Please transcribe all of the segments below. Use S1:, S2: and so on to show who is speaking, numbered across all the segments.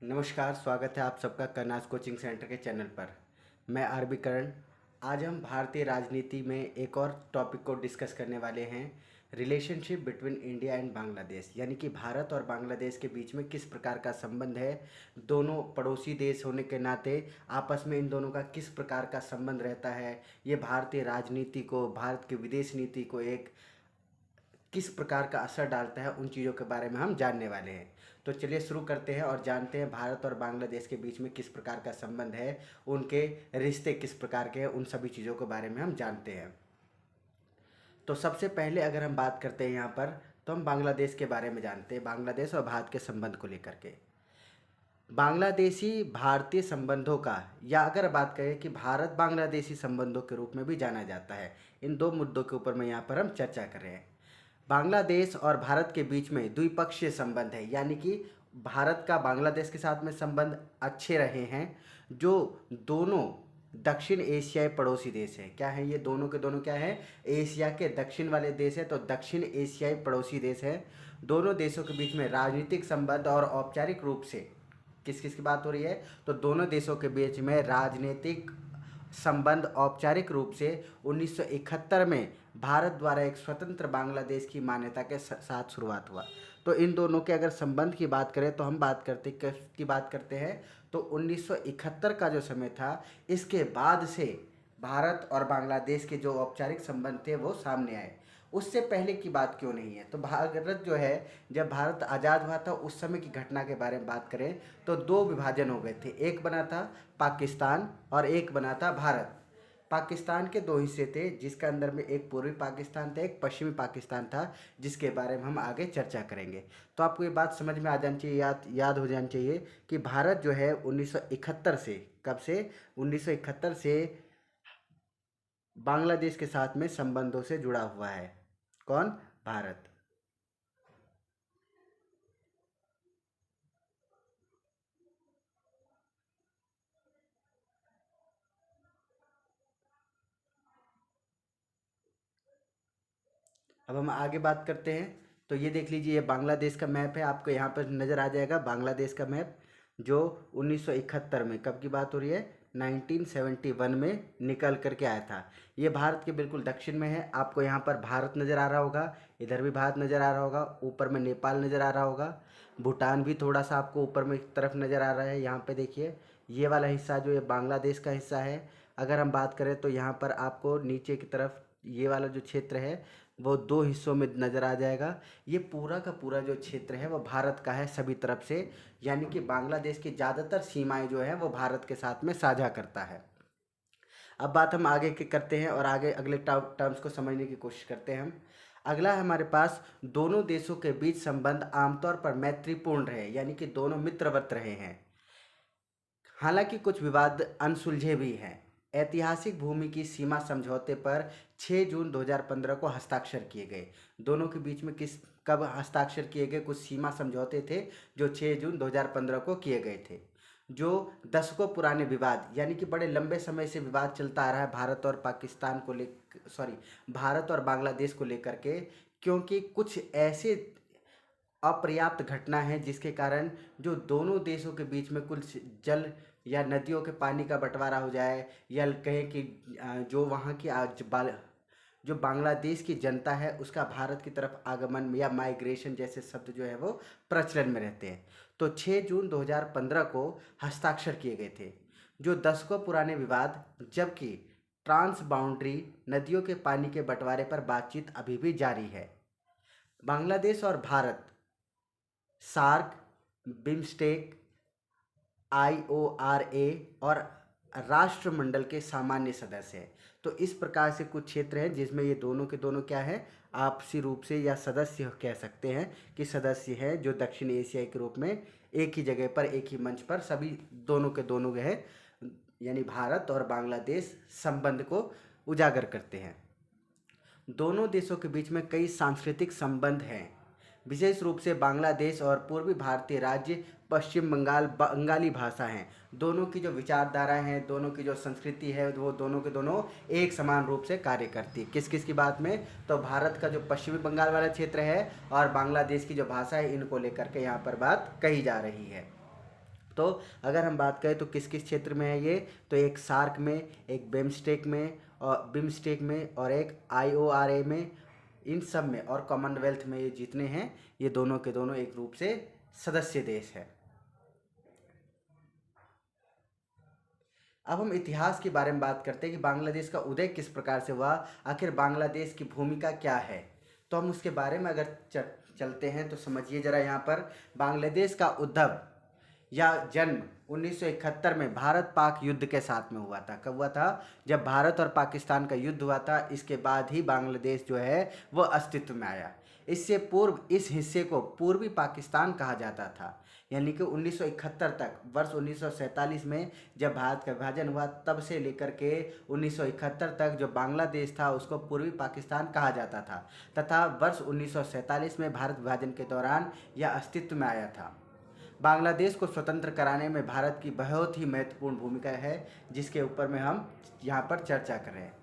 S1: नमस्कार, स्वागत है आप सबका कर्नास कोचिंग सेंटर के चैनल पर। मैं आरबी करण। आज हम भारतीय राजनीति में एक और टॉपिक को डिस्कस करने वाले हैं, relationship between India and Bangladesh. यानी कि भारत और बांग्लादेश के बीच में किस प्रकार का संबंध है, दोनों पड़ोसी देश होने के नाते आपस में इन दोनों का किस प्रकार का संबंध रहता है, ये भारतीय राजनीति को, भारत की विदेश नीति को एक किस प्रकार का असर डालता है, उन चीज़ों के बारे में हम जानने वाले हैं। तो चलिए शुरू करते हैं और जानते हैं भारत और बांग्लादेश के बीच में किस प्रकार का संबंध है, उनके रिश्ते किस प्रकार के हैं, उन सभी चीज़ों के बारे में हम जानते हैं। तो सबसे पहले अगर हम बात करते हैं यहाँ पर, तो हम बांग्लादेश के बारे में जानते हैं, बांग्लादेश और भारत के संबंध को लेकर के। बांग्लादेशी भारतीय संबंधों का, या अगर बात करें कि भारत बांग्लादेशी संबंधों के रूप में भी जाना जाता है, इन दो मुद्दों के ऊपर मैं यहाँ पर हम चर्चा कर रहे हैं। बांग्लादेश और भारत के बीच में द्विपक्षीय संबंध है, यानी कि भारत का बांग्लादेश के साथ में संबंध अच्छे रहे हैं। जो दोनों दक्षिण एशियाई पड़ोसी देश हैं, क्या है ये दोनों के दोनों, क्या है, एशिया के दक्षिण वाले देश है, तो दक्षिण एशियाई पड़ोसी देश है। दोनों देशों के बीच में राजनीतिक संबंध और औपचारिक रूप से किस किस की बात हो रही है, तो दोनों देशों के बीच में राजनीतिक संबंध औपचारिक रूप से 1971 में भारत द्वारा एक स्वतंत्र बांग्लादेश की मान्यता के साथ शुरुआत हुआ। तो इन दोनों के अगर संबंध की बात करें तो हम बात करते हैं, तो 1971 का जो समय था, इसके बाद से भारत और बांग्लादेश के जो औपचारिक संबंध थे वो सामने आए। उससे पहले की बात क्यों नहीं है, तो भारत जो है, जब भारत आज़ाद हुआ था उस समय की घटना के बारे में बात करें तो दो विभाजन हो गए थे। एक बना था पाकिस्तान और एक बना था भारत। पाकिस्तान के दो हिस्से थे, जिसके अंदर में एक पूर्वी पाकिस्तान था, एक पश्चिमी पाकिस्तान था, जिसके बारे में हम आगे चर्चा करेंगे। तो आपको ये बात समझ में आ जानी चाहिए, याद हो जानी चाहिए कि भारत जो है 1971 से, कब से, 1971 से बांग्लादेश के साथ में संबंधों से जुड़ा हुआ है। कौन? भारत। अब हम आगे बात करते हैं। तो ये देख लीजिए, ये बांग्लादेश का मैप है, आपको यहाँ पर नज़र आ जाएगा बांग्लादेश का मैप, जो 1971 में, कब की बात हो रही है, 1971 में निकल करके आया था। ये भारत के बिल्कुल दक्षिण में है। आपको यहाँ पर भारत नज़र आ रहा होगा, इधर भी भारत नज़र आ रहा होगा, ऊपर में नेपाल नज़र आ रहा होगा, भूटान भी थोड़ा सा आपको ऊपर में एक तरफ नज़र आ रहा है। यहाँ पे देखिए, ये वाला हिस्सा जो ये बांग्लादेश का हिस्सा है। अगर हम बात करें तो यहाँ पर आपको नीचे की तरफ ये वाला जो क्षेत्र है वो दो हिस्सों में नज़र आ जाएगा। ये पूरा का पूरा जो क्षेत्र है वो भारत का है सभी तरफ से, यानी कि बांग्लादेश की ज़्यादातर सीमाएं जो है वो भारत के साथ में साझा करता है। अब बात हम आगे की करते हैं और आगे अगले टर्म्स को समझने की कोशिश करते हैं हम। अगला है हमारे पास, दोनों देशों के बीच संबंध आमतौर पर मैत्रीपूर्ण रहे, यानी कि दोनों मित्रवत रहे हैं। हालांकि कुछ विवाद अनसुलझे भी हैं। ऐतिहासिक भूमि की सीमा समझौते पर 6 जून 2015 को हस्ताक्षर किए गए। दोनों के बीच में किस कब हस्ताक्षर किए गए, कुछ सीमा समझौते थे जो 6 जून 2015 को किए गए थे। जो दशकों पुराने विवाद, यानी कि बड़े लंबे समय से विवाद चलता आ रहा है भारत और पाकिस्तान को ले, सॉरी, भारत और बांग्लादेश को लेकर के, क्योंकि कुछ ऐसे अपर्याप्त घटना है जिसके कारण जो दोनों देशों के बीच में कुछ जल या नदियों के पानी का बंटवारा हो जाए, या कहें कि जो वहाँ की जो बांग्लादेश की जनता है उसका भारत की तरफ आगमन या माइग्रेशन जैसे शब्द जो है वो प्रचलन में रहते हैं। तो 6 जून 2015 को हस्ताक्षर किए गए थे। जो दशकों पुराने विवाद, जबकि ट्रांस बाउंड्री नदियों के पानी के बंटवारे पर बातचीत अभी भी जारी है। बांग्लादेश और भारत सार्क, बिम्स्टेक, IORA और राष्ट्रमंडल के सामान्य सदस्य हैं। तो इस प्रकार से कुछ क्षेत्र हैं जिसमें ये दोनों के दोनों क्या है, आपसी रूप से या सदस्य कह सकते हैं कि सदस्य हैं, जो दक्षिण एशिया के रूप में एक ही जगह पर, एक ही मंच पर सभी दोनों के दोनों है, यानी भारत और बांग्लादेश संबंध को उजागर करते हैं। दोनों देशों के बीच में कई सांस्कृतिक संबंध हैं। विशेष रूप से बांग्लादेश और पूर्वी भारतीय राज्य पश्चिम बंगाल बंगाली भाषा हैं। दोनों की जो विचारधारा है, दोनों की जो संस्कृति है, वो दोनों के दोनों एक समान रूप से कार्य करती है। किस किस की बात में, तो भारत का जो पश्चिमी बंगाल वाला क्षेत्र है और बांग्लादेश की जो भाषा है, इनको लेकर के यहाँ पर बात कही जा रही है। तो अगर हम बात करें तो किस किस क्षेत्र में है ये, तो एक सार्क में, एक बिम्स्टेक में और एक IORA में, इन सब में और कॉमनवेल्थ में ये जितने हैं ये दोनों के दोनों एक रूप से सदस्य देश है। अब हम इतिहास के बारे में बात करते हैं कि बांग्लादेश का उदय किस प्रकार से हुआ, आखिर बांग्लादेश की भूमिका क्या है। तो हम उसके बारे में अगर चलते हैं तो समझिए ज़रा यहाँ पर, बांग्लादेश का उद्भव या जन्म 1971 में भारत पाक युद्ध के साथ में हुआ था। कब हुआ था? जब भारत और पाकिस्तान का युद्ध हुआ था, इसके बाद ही बांग्लादेश जो है वो अस्तित्व में आया। इससे पूर्व इस हिस्से को पूर्वी पाकिस्तान कहा जाता था, यानी कि 1971 तक, वर्ष 1947 में जब भारत का विभाजन हुआ तब से लेकर के 1971 तक जो बांग्लादेश था उसको पूर्वी पाकिस्तान कहा जाता था, तथा वर्ष 1947 में भारत विभाजन के दौरान यह अस्तित्व में आया था। बांग्लादेश को स्वतंत्र कराने में भारत की बहुत ही महत्वपूर्ण भूमिका है, जिसके ऊपर में हम यहाँ पर चर्चा कर रहे हैं।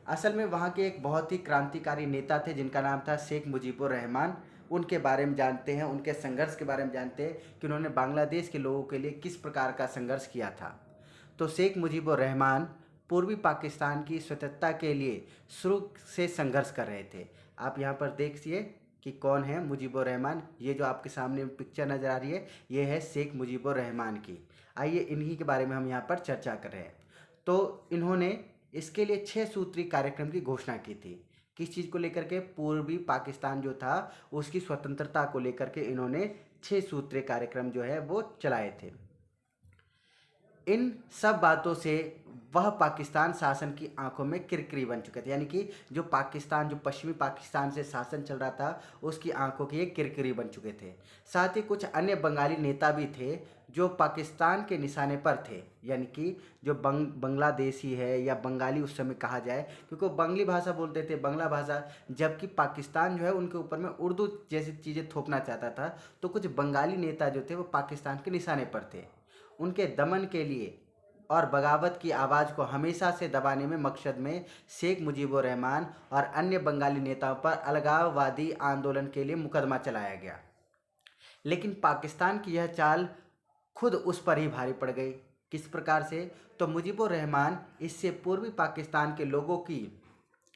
S1: असल में वहाँ के एक बहुत ही क्रांतिकारी नेता थे जिनका नाम था शेख मुजीबुर रहमान। उनके बारे में जानते हैं, उनके संघर्ष के बारे में जानते हैं कि उन्होंने बांग्लादेश के लोगों के लिए किस प्रकार का संघर्ष किया था। तो शेख मुजीबुर रहमान पूर्वी पाकिस्तान की स्वतंत्रता के लिए शुरू से संघर्ष कर रहे थे। आप यहाँ पर देखिए कि कौन है मुजीबुर रहमान। ये जो आपके सामने पिक्चर नज़र आ रही है ये है शेख मुजीबुर रहमान की। आइए इन्हीं के बारे में हम यहाँ पर चर्चा कर रहे हैं। तो इन्होंने इसके लिए 6 सूत्री कार्यक्रम की घोषणा की थी। किस चीज़ को लेकर के? पूर्वी पाकिस्तान जो था उसकी स्वतंत्रता को लेकर के इन्होंने 6 सूत्री कार्यक्रम जो है वो चलाए थे। इन सब बातों से वह पाकिस्तान शासन की आंखों में किरकिरी बन चुके थे, यानी कि जो पश्चिमी पाकिस्तान से शासन चल रहा था उसकी आंखों की ये किरकिरी बन चुके थे। साथ ही कुछ अन्य बंगाली नेता भी थे जो पाकिस्तान के निशाने पर थे, यानी कि जो बांग्लादेशी है या बंगाली उस समय कहा जाए, क्योंकि वो बंगली भाषा बोलते थे, बांग्ला भाषा, जबकि पाकिस्तान जो है उनके ऊपर में उर्दू जैसी चीज़ें थोपना चाहता था। तो कुछ बंगाली नेता जो थे वो पाकिस्तान के निशाने पर थे। उनके दमन के लिए और बगावत की आवाज़ को हमेशा से दबाने में मकसद में शेख मुजीबुर रहमान और अन्य बंगाली नेताओं पर अलगाववादी आंदोलन के लिए मुकदमा चलाया गया। लेकिन पाकिस्तान की यह चाल खुद उस पर ही भारी पड़ गई। किस प्रकार से? तो मुजीबुर रहमान इससे पूर्वी पाकिस्तान के लोगों की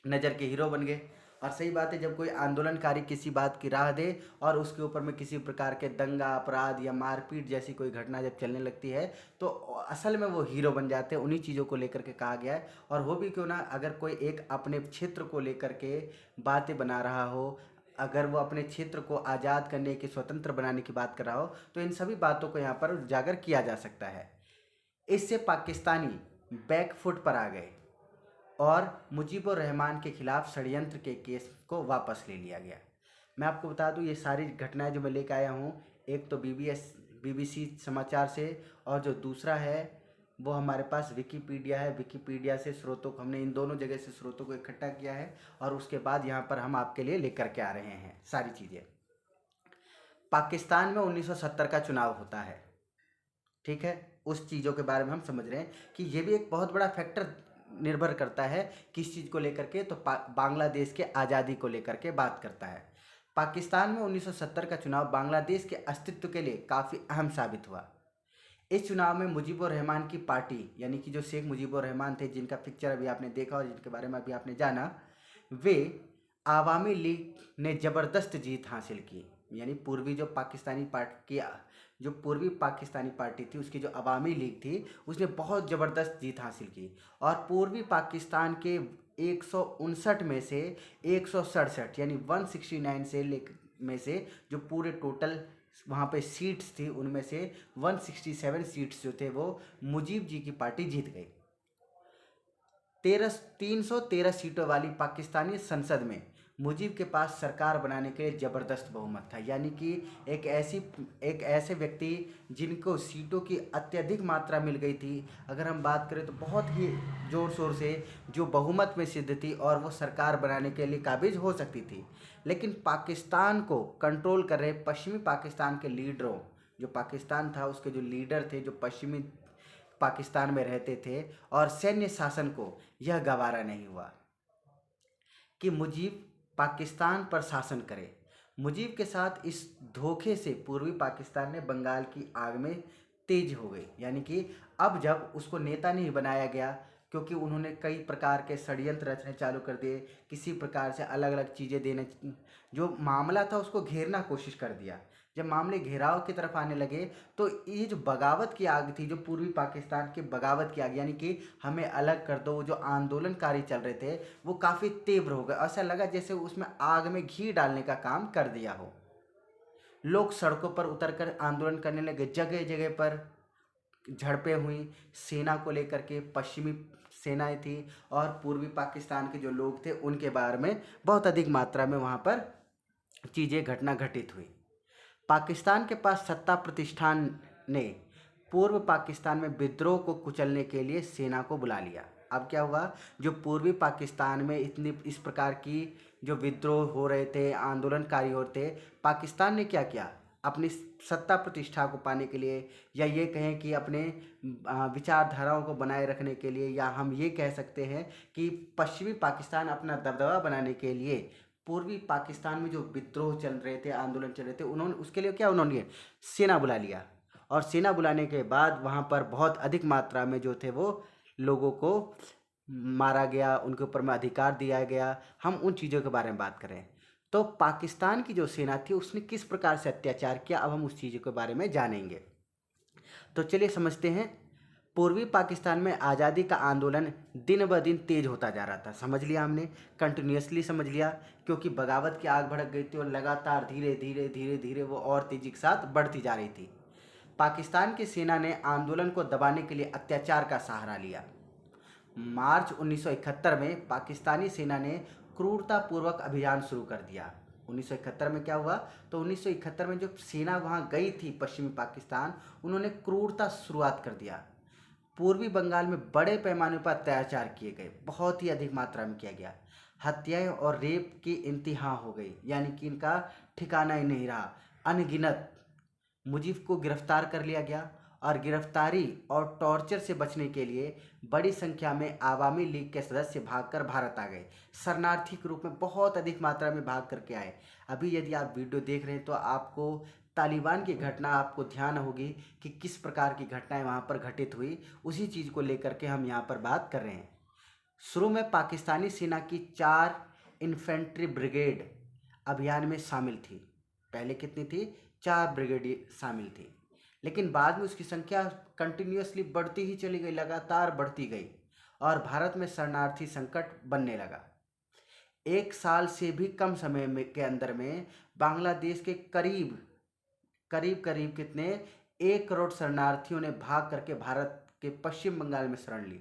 S1: नज़र के हीरो बन गए। और सही बात है, जब कोई आंदोलनकारी किसी बात की राह दे और उसके ऊपर में किसी प्रकार के दंगा, अपराध या मारपीट जैसी कोई घटना जब चलने लगती है तो असल में वो हीरो बन जाते हैं। उन्हीं चीज़ों को लेकर के कहा गया है। और वो भी क्यों ना, अगर कोई एक अपने क्षेत्र को लेकर के बातें बना रहा हो, अगर वो अपने क्षेत्र को आज़ाद करने की, स्वतंत्र बनाने की बात कर रहा हो, तो इन सभी बातों को यहाँ पर उजागर किया जा सकता है। इससे पाकिस्तानी बैकफुट पर आ गए और मुजीबुर रहमान के खिलाफ षड्यंत्र के केस को वापस ले लिया गया। मैं आपको बता दूं ये सारी घटनाएं जो मैं लेकर आया हूं, एक तो BBC समाचार से, और जो दूसरा है वो हमारे पास विकिपीडिया है। विकिपीडिया से स्रोतों को हमने इन दोनों जगह से स्रोतों को इकट्ठा किया है और उसके बाद यहाँ पर हम आपके लिए लेकर के आ रहे हैं सारी चीज़ें। पाकिस्तान में 1970 का चुनाव होता है, ठीक है। उस चीज़ों के बारे में हम समझ रहे हैं कि ये भी एक बहुत बड़ा फैक्टर निर्भर करता है किस चीज़ को लेकर के, तो बांग्लादेश के आज़ादी को लेकर के बात करता है। पाकिस्तान में 1970 का चुनाव बांग्लादेश के अस्तित्व के लिए काफ़ी अहम साबित हुआ। इस चुनाव में मुजीबुर रहमान की पार्टी, यानी कि जो शेख मुजीबुर रहमान थे जिनका पिक्चर अभी आपने देखा और जिनके बारे में अभी आपने जाना, वे आवामी लीग ने ज़बरदस्त जीत हासिल की। यानी पूर्वी पाकिस्तानी पार्टी थी, उसकी जो अवामी लीग थी उसने बहुत ज़बरदस्त जीत हासिल की और पूर्वी पाकिस्तान के 159 में से 167 यानी 169 में से जो पूरे टोटल वहाँ पे सीट्स थी उनमें से 167 सीट्स जो थे वो मुजीब जी की पार्टी जीत गई। 313 सीटों वाली पाकिस्तानी संसद में मुजीब के पास सरकार बनाने के लिए ज़बरदस्त बहुमत था, यानी कि एक ऐसे व्यक्ति जिनको सीटों की अत्यधिक मात्रा मिल गई थी। अगर हम बात करें तो बहुत ही ज़ोर शोर से जो बहुमत में सिद्ध थी और वो सरकार बनाने के लिए काबिज हो सकती थी। लेकिन पाकिस्तान को कंट्रोल कर रहे पश्चिमी पाकिस्तान के लीडरों, जो पाकिस्तान था उसके जो लीडर थे, जो पश्चिमी पाकिस्तान में रहते थे, और सैन्य शासन को यह गवारा नहीं हुआ कि मुजीब पाकिस्तान पर शासन करे। मुजीब के साथ इस धोखे से पूर्वी पाकिस्तान ने बंगाल की आग में तेज हो गई। यानी कि अब जब उसको नेता नहीं बनाया गया, क्योंकि उन्होंने कई प्रकार के षड्यंत्र रचने चालू कर दिए, किसी प्रकार से अलग अलग चीज़ें देने, जो मामला था उसको घेरना कोशिश कर दिया। जब मामले घेराव की तरफ आने लगे तो ये जो बगावत की आग थी, जो पूर्वी पाकिस्तान की बगावत की आग, यानी कि हमें अलग कर दो, वो जो आंदोलनकारी चल रहे थे वो काफ़ी तीव्र हो गए। ऐसा लगा जैसे उसमें आग में घी डालने का काम कर दिया हो। लोग सड़कों पर उतरकर आंदोलन करने लगे, जगह जगह पर झड़पें हुई सेना को लेकर के। पश्चिमी सेनाएं थी और पूर्वी पाकिस्तान के जो लोग थे उनके बारे में बहुत अधिक मात्रा में वहाँ पर चीज़ें घटना घटित हुई। पाकिस्तान के पास सत्ता प्रतिष्ठान ने पूर्व पाकिस्तान में विद्रोह को कुचलने के लिए सेना को बुला लिया। अब क्या हुआ, जो पूर्वी पाकिस्तान में इतनी इस प्रकार की जो विद्रोह हो रहे थे, आंदोलनकारी हो रहे थे, पाकिस्तान ने क्या किया, अपनी सत्ता प्रतिष्ठा को पाने के लिए, या ये कहें कि अपने विचारधाराओं को बनाए रखने के लिए, या हम ये कह सकते हैं कि पश्चिमी पाकिस्तान अपना दबदबा बनाने के लिए पूर्वी पाकिस्तान में जो विद्रोह चल रहे थे, आंदोलन चल रहे थे, उन्होंने उसके लिए क्या, उन्होंने सेना बुला लिया। और सेना बुलाने के बाद वहाँ पर बहुत अधिक मात्रा में जो थे वो लोगों को मारा गया, उनके ऊपर में अधिकार दिया गया। हम उन चीज़ों के बारे में बात करें तो पाकिस्तान की जो सेना थी उसने किस प्रकार से अत्याचार किया, अब हम उस चीज़ों के बारे में जानेंगे। तो चलिए समझते हैं। पूर्वी पाकिस्तान में आज़ादी का आंदोलन दिन ब दिन तेज होता जा रहा था, समझ लिया हमने, कंटिन्यूसली समझ लिया, क्योंकि बगावत की आग भड़क गई थी और लगातार धीरे धीरे धीरे धीरे वो और तेजी के साथ बढ़ती जा रही थी। पाकिस्तान की सेना ने आंदोलन को दबाने के लिए अत्याचार का सहारा लिया। मार्च 1971 में पाकिस्तानी सेना ने क्रूरतापूर्वक अभियान शुरू कर दिया। 1971 में क्या हुआ, तो 1971 में जो सेना वहाँ गई थी पश्चिमी पाकिस्तान, उन्होंने क्रूरता शुरुआत कर दिया। पूर्वी बंगाल में बड़े पैमाने पर अत्याचार किए गए, बहुत ही अधिक मात्रा में किया गया। हत्याएं और रेप की इंतहा हो गई, यानी कि इनका ठिकाना ही नहीं रहा। अनगिनत मुजीब को गिरफ्तार कर लिया गया और गिरफ्तारी और टॉर्चर से बचने के लिए बड़ी संख्या में आवामी लीग के सदस्य भागकर भारत आ गए। शरणार्थी के रूप में बहुत अधिक मात्रा में भाग करके आए। अभी यदि आप वीडियो देख रहे हैं तो आपको तालिबान की घटना आपको ध्यान होगी कि किस प्रकार की घटनाएं वहाँ पर घटित हुई, उसी चीज़ को लेकर के हम यहाँ पर बात कर रहे हैं। शुरू में पाकिस्तानी सेना की 4 इन्फेंट्री ब्रिगेड अभियान में शामिल थी। पहले कितनी थी, 4 ब्रिगेड शामिल थी, लेकिन बाद में उसकी संख्या कंटिन्यूसली बढ़ती ही चली गई, लगातार बढ़ती गई और भारत में शरणार्थी संकट बनने लगा। 1 साल से भी कम समय में के अंदर में बांग्लादेश के करीब करीब करीब कितने 1 करोड़ शरणार्थियों ने भाग करके भारत के पश्चिम बंगाल में शरण ली।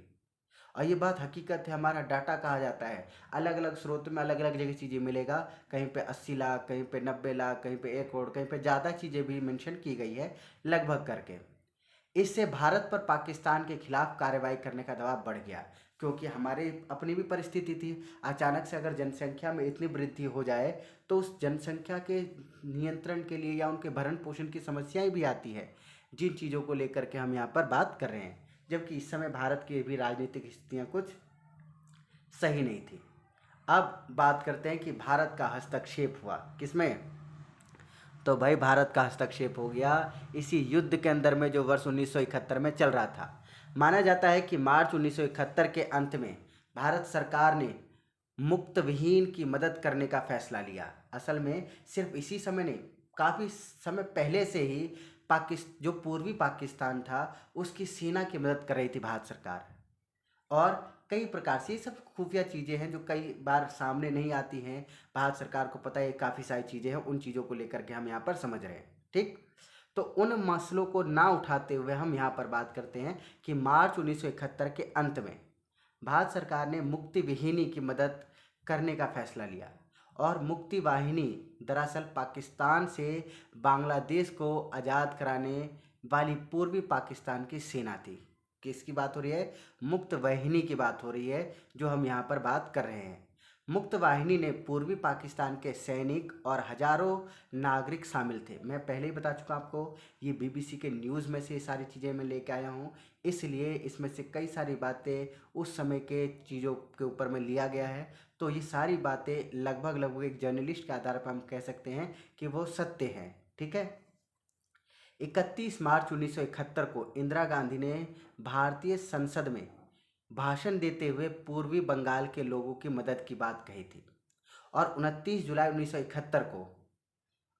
S1: और ये बात हकीकत है, हमारा डाटा कहा जाता है, अलग अलग स्रोत में अलग अलग जगह चीज़ें मिलेगा, कहीं पे 80 लाख, कहीं पे 90 लाख, कहीं पे 1 करोड़, कहीं पे ज़्यादा चीज़ें भी मेंशन की गई है लगभग करके। इससे भारत पर पाकिस्तान के खिलाफ कार्रवाई करने का दबाव बढ़ गया, क्योंकि हमारे अपनी भी परिस्थिति थी। अचानक से अगर जनसंख्या में इतनी वृद्धि हो जाए तो उस जनसंख्या के नियंत्रण के लिए या उनके भरण पोषण की समस्याएं भी आती है, जिन चीज़ों को लेकर के हम यहाँ पर बात कर रहे हैं। जबकि इस समय भारत की भी राजनीतिक स्थितियाँ कुछ सही नहीं थी। अब बात करते हैं कि भारत का हस्तक्षेप हुआ किसमें, तो भाई भारत का हस्तक्षेप हो गया इसी युद्ध के अंदर में जो वर्ष 1971 में चल रहा था। माना जाता है कि मार्च 1971 के अंत में भारत सरकार ने मुक्त विहीन की मदद करने का फैसला लिया। असल में सिर्फ इसी समय नहीं, काफ़ी समय पहले से ही जो पूर्वी पाकिस्तान था उसकी सेना की मदद कर रही थी भारत सरकार। और कई प्रकार से ये सब खुफिया चीज़ें हैं जो कई बार सामने नहीं आती हैं, भारत सरकार को पता है काफ़ी सारी चीज़ें हैं, उन चीज़ों को लेकर के हम यहाँ पर समझ रहे हैं। ठीक, तो उन मसलों को ना उठाते हुए हम यहाँ पर बात करते हैं कि मार्च 1971 के अंत में भारत सरकार ने मुक्ति विहीनी की मदद करने का फैसला लिया। और मुक्ति वाहिनी दरअसल पाकिस्तान से बांग्लादेश को आज़ाद कराने वाली पूर्वी पाकिस्तान की सेना थी। किसकी बात हो रही है, मुक्त वाहिनी की बात हो रही है जो हम यहाँ पर बात कर रहे हैं। मुक्त वाहिनी ने पूर्वी पाकिस्तान के सैनिक और हजारों नागरिक शामिल थे। मैं पहले ही बता चुका आपको, ये बीबीसी के न्यूज़ में से ये सारी चीज़ें मैं लेके आया हूँ, इसलिए इसमें से कई सारी बातें उस समय के चीज़ों के ऊपर में लिया गया है। तो ये सारी बातें लगभग लगभग एक जर्नलिस्ट के आधार पर हम कह सकते हैं कि वो सत्य हैं। ठीक है, 31 मार्च 1971 को इंदिरा गांधी ने भारतीय संसद में भाषण देते हुए पूर्वी बंगाल के लोगों की मदद की बात कही थी। और 29 जुलाई 1971 को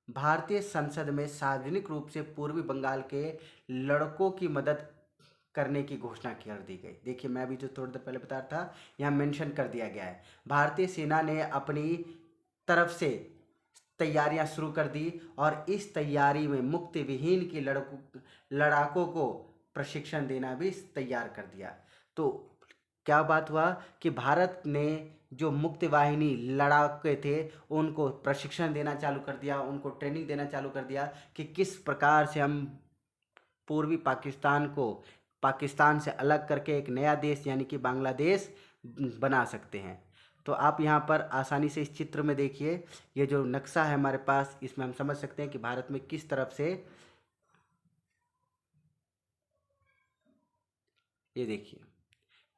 S1: भारतीय संसद में सार्वजनिक रूप से पूर्वी बंगाल के लड़कों की मदद करने की घोषणा कर दी गई। देखिए, मैं अभी जो थोड़ी देर पहले बता रहा था, यहाँ मेंशन कर दिया गया है। भारतीय सेना ने अपनी तरफ से तैयारियां शुरू कर दी और इस तैयारी में मुक्ति विहीन की लड़ाकों को प्रशिक्षण देना भी तैयार कर दिया। तो क्या बात हुआ कि भारत ने जो मुक्ति वाहिनी लड़ाके थे उनको प्रशिक्षण देना चालू कर दिया, उनको ट्रेनिंग देना चालू कर दिया कि किस प्रकार से हम पूर्वी पाकिस्तान को पाकिस्तान से अलग करके एक नया देश यानी कि बांग्लादेश बना सकते हैं। तो आप यहाँ पर आसानी से इस चित्र में देखिए, ये जो नक्शा है हमारे पास, इसमें हम समझ सकते हैं कि भारत में किस तरफ से, ये देखिए,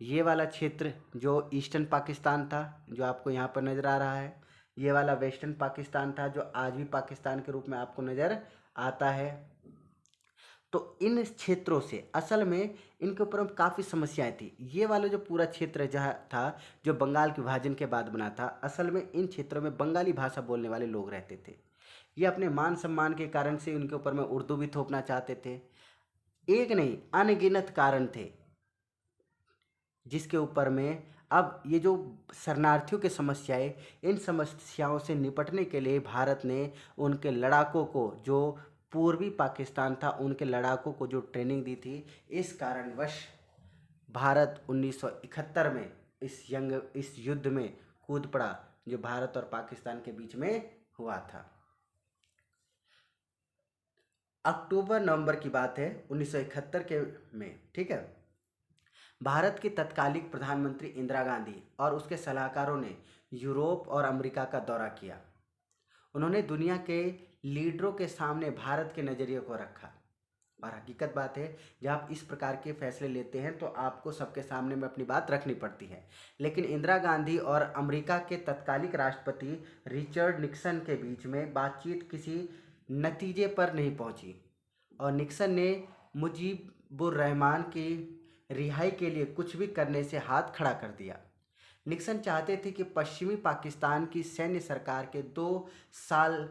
S1: ये वाला क्षेत्र जो ईस्टर्न पाकिस्तान था जो आपको यहाँ पर नज़र आ रहा है, ये वाला वेस्टर्न पाकिस्तान था जो आज भी पाकिस्तान के रूप में आपको नज़र आता है। तो इन क्षेत्रों से असल में इनके ऊपर काफ़ी समस्याएं थी। ये वाला जो पूरा क्षेत्र जहाँ था जो बंगाल के विभाजन के बाद बना था, असल में इन क्षेत्रों में बंगाली भाषा बोलने वाले लोग रहते थे। ये अपने मान सम्मान के कारण से उनके ऊपर में उर्दू भी थोपना चाहते थे। एक नहीं, अनगिनत कारण थे जिसके ऊपर में अब ये जो शरणार्थियों की समस्याएं, इन समस्याओं से निपटने के लिए भारत ने उनके लड़ाकों को, जो पूर्वी पाकिस्तान था उनके लड़ाकों को जो ट्रेनिंग दी थी, इस कारणवश भारत 1971 में इस युद्ध में कूद पड़ा जो भारत और पाकिस्तान के बीच में हुआ था। अक्टूबर नवंबर की बात है 1971 के में, ठीक है। भारत की तत्कालीन प्रधानमंत्री इंदिरा गांधी और उसके सलाहकारों ने यूरोप और अमेरिका का दौरा किया। उन्होंने दुनिया के लीडरों के सामने भारत के नज़रिए को रखा। और हकीकत बात है, जब आप इस प्रकार के फैसले लेते हैं तो आपको सबके सामने में अपनी बात रखनी पड़ती है। लेकिन इंदिरा गांधी और अमेरिका के तत्कालीन राष्ट्रपति रिचर्ड निक्सन के बीच में बातचीत किसी नतीजे पर नहीं पहुंची और निक्सन ने मुजीबुर रहमान की रिहाई के लिए कुछ भी करने से हाथ खड़ा कर दिया। निक्सन चाहते थे कि पश्चिमी पाकिस्तान की सैन्य सरकार के 2 साल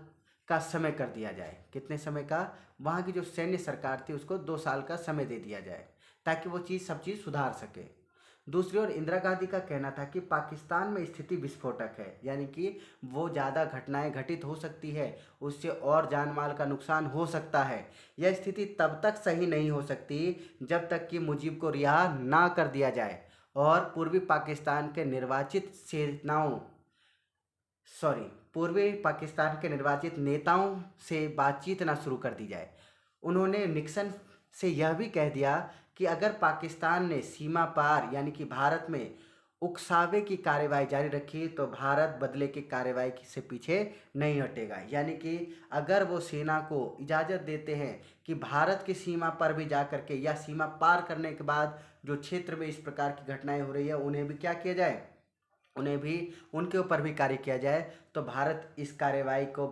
S1: का समय कर दिया जाए। कितने समय का? वहाँ की जो सैन्य सरकार थी उसको 2 साल का समय दे दिया जाए ताकि वो सब चीज़ सुधार सके। दूसरी ओर इंदिरा गांधी का कहना था कि पाकिस्तान में स्थिति विस्फोटक है, यानी कि वो ज़्यादा घटनाएं घटित हो सकती है, उससे और जान माल का नुकसान हो सकता है। यह स्थिति तब तक सही नहीं हो सकती जब तक कि मुजीब को रिहा ना कर दिया जाए और पूर्वी पाकिस्तान के निर्वाचित नेताओं से बातचीत ना शुरू कर दी जाए। उन्होंने निक्सन से यह भी कह दिया कि अगर पाकिस्तान ने सीमा पार यानी कि भारत में उकसावे की कार्रवाई जारी रखी तो भारत बदले की कार्रवाई से पीछे नहीं हटेगा। यानी कि अगर वो सेना को इजाज़त देते हैं कि भारत की सीमा पर भी जा कर के या सीमा पार करने के बाद जो क्षेत्र में इस प्रकार की घटनाएं हो रही है उन्हें भी क्या किया जाए, उन्हें भी उनके ऊपर भी कार्य किया जाए, तो भारत इस कार्रवाई को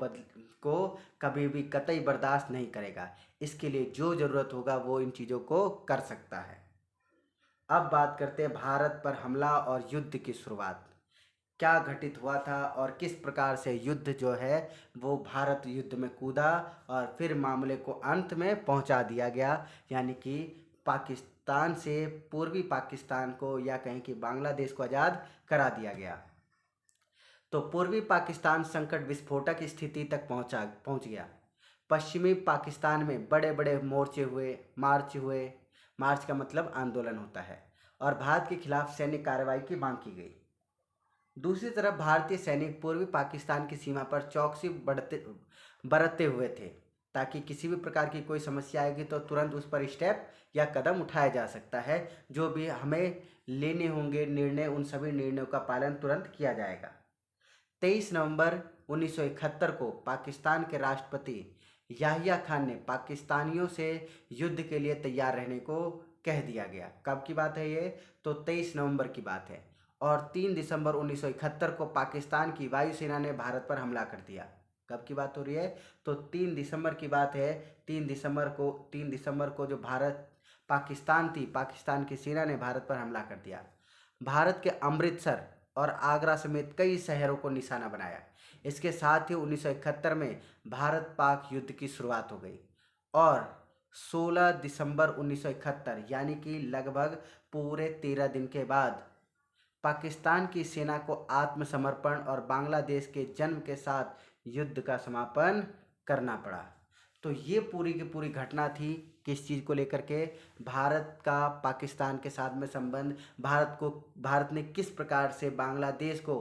S1: कभी भी कतई बर्दाश्त नहीं करेगा। इसके लिए जो ज़रूरत होगा वो इन चीज़ों को कर सकता है। अब बात करते हैं भारत पर हमला और युद्ध की शुरुआत क्या घटित हुआ था और किस प्रकार से युद्ध जो है वो भारत युद्ध में कूदा और फिर मामले को अंत में पहुंचा दिया गया, यानी कि पाकिस्तान से पूर्वी पाकिस्तान को या कहें कि बांग्लादेश को आज़ाद करा दिया गया। तो पूर्वी पाकिस्तान संकट विस्फोटक स्थिति तक पहुंच गया। पश्चिमी पाकिस्तान में बड़े बड़े मार्च हुए। मार्च का मतलब आंदोलन होता है और भारत के खिलाफ सैन्य कार्रवाई की मांग की गई। दूसरी तरफ भारतीय सैनिक पूर्वी पाकिस्तान की सीमा पर चौकसी बरतते हुए थे ताकि किसी भी प्रकार की कोई समस्या आएगी तो तुरंत उस पर स्टेप या कदम उठाया जा सकता है। जो भी हमें लेने होंगे निर्णय, उन सभी निर्णयों का पालन तुरंत किया जाएगा। 23 नवंबर 1971 को पाकिस्तान के राष्ट्रपति याहिया खान ने पाकिस्तानियों से युद्ध के लिए तैयार रहने को कह दिया गया। कब की बात है ये? तो 23 नवंबर की बात है। और 3 दिसंबर 1971 को पाकिस्तान की वायुसेना ने भारत पर हमला कर दिया। कब की बात हो रही है? तो 3 दिसंबर की बात है। 3 दिसंबर को जो भारत पाकिस्तान थी, पाकिस्तान की सेना ने भारत पर हमला कर दिया। भारत के अमृतसर और आगरा समेत कई शहरों को निशाना बनाया। इसके साथ ही 1971 में भारत पाक युद्ध की शुरुआत हो गई और 16 दिसंबर 1971 यानी कि लगभग पूरे 13 दिन के बाद पाकिस्तान की सेना को आत्मसमर्पण और बांग्लादेश के जन्म के साथ युद्ध का समापन करना पड़ा। तो ये पूरी की पूरी घटना थी किस चीज़ को लेकर के, भारत का पाकिस्तान के साथ में संबंध, भारत ने किस प्रकार से बांग्लादेश को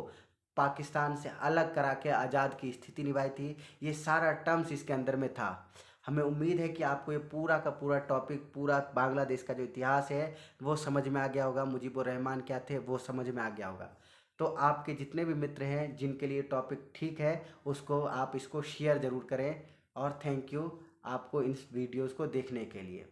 S1: पाकिस्तान से अलग करा के आज़ाद की स्थिति निभाई थी। ये सारा टर्म्स इसके अंदर में था। हमें उम्मीद है कि आपको ये पूरा का पूरा टॉपिक, पूरा बांग्लादेश का जो इतिहास है वो समझ में आ गया होगा, मुजीबुर रहमान क्या थे वो समझ में आ गया होगा। तो आपके जितने भी मित्र हैं जिनके लिए टॉपिक ठीक है उसको आप इसको शेयर ज़रूर करें और थैंक यू आपको इन वीडियोज़ को देखने के लिए।